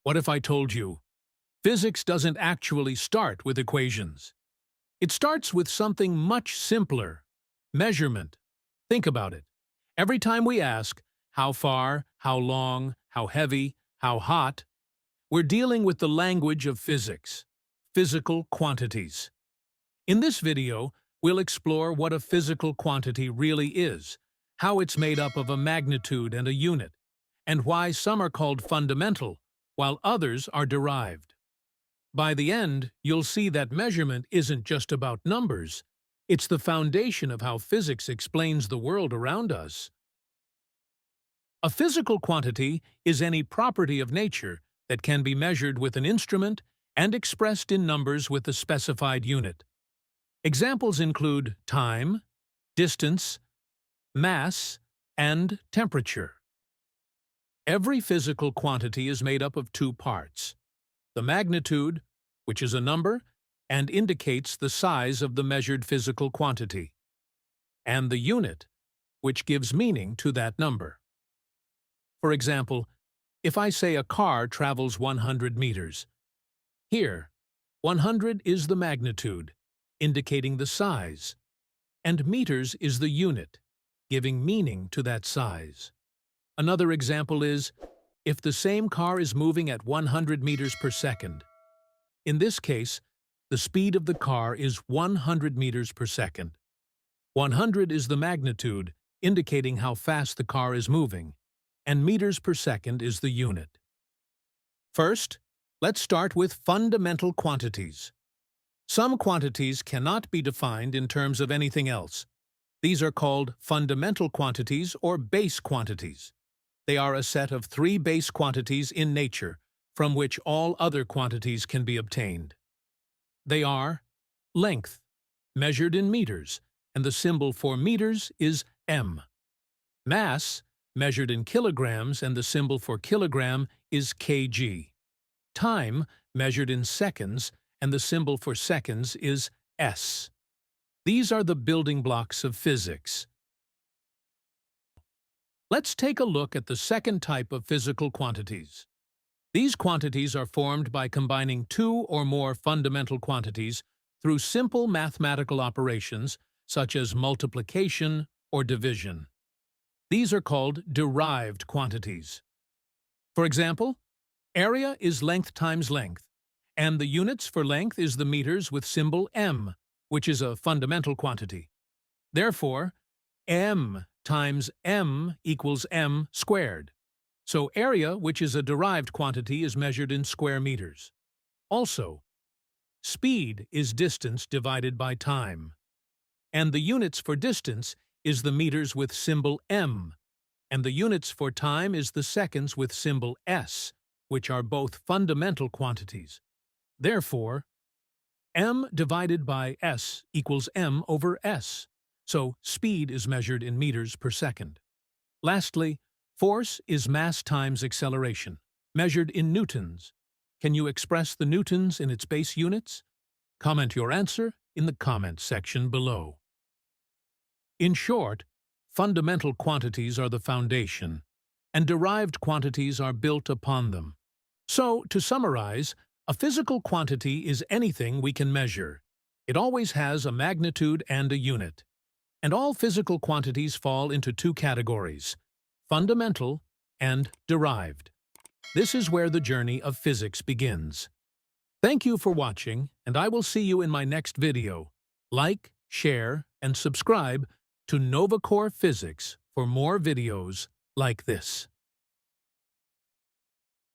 What if I told you physics doesn't actually start with equations? It starts with something much simpler: measurement. Think about it. Every time we ask, how far, how long, how heavy, how hot, we're dealing with the language of physics, physical quantities. In this video, we'll explore what a physical quantity really is, how it's made up of a magnitude and a unit, and why some are called fundamental, while others are derived. By the end, you'll see that measurement isn't just about numbers. It's the foundation of how physics explains the world around us. A physical quantity is any property of nature that can be measured with an instrument and expressed in numbers with a specified unit. Examples include time, distance, mass, and temperature. Every physical quantity is made up of two parts: the magnitude, which is a number and indicates the size of the measured physical quantity, and the unit, which gives meaning to that number. For example, if I say a car travels 100 meters, here, 100 is the magnitude, indicating the size, and meters is the unit, giving meaning to that size. Another example is, if the same car is moving at 100 meters per second. In this case, the speed of the car is 100 meters per second. 100 is the magnitude, indicating how fast the car is moving, and meters per second is the unit. First, let's start with fundamental quantities. Some quantities cannot be defined in terms of anything else. These are called fundamental quantities or base quantities. They are a set of three base quantities in nature, from which all other quantities can be obtained. They are length, measured in meters, and the symbol for meters is m. Mass, measured in kilograms, and the symbol for kilogram is kg. Time, measured in seconds, and the symbol for seconds is s. These are the building blocks of physics. Let's take a look at the second type of physical quantities. These quantities are formed by combining two or more fundamental quantities through simple mathematical operations such as multiplication or division. These are called derived quantities. For example, area is length times length, and the units for length is the meters with symbol m, which is a fundamental quantity. Therefore, m times m equals m squared. So area, which is a derived quantity, is measured in square meters. Also, speed is distance divided by time. And the units for distance is the meters with symbol m, and the units for time is the seconds with symbol s, which are both fundamental quantities. Therefore, m divided by s equals m over s. So speed is measured in meters per second. Lastly, force is mass times acceleration, measured in newtons. Can you express the newtons in its base units? Comment your answer in the comment section below. In short, fundamental quantities are the foundation, and derived quantities are built upon them. So, to summarize, a physical quantity is anything we can measure. It always has a magnitude and a unit. And all physical quantities fall into two categories: fundamental and derived. This is where the journey of physics begins. Thank you for watching, and I will see you in my next video. Like, share, and subscribe to NovaCore Physics for more videos like this.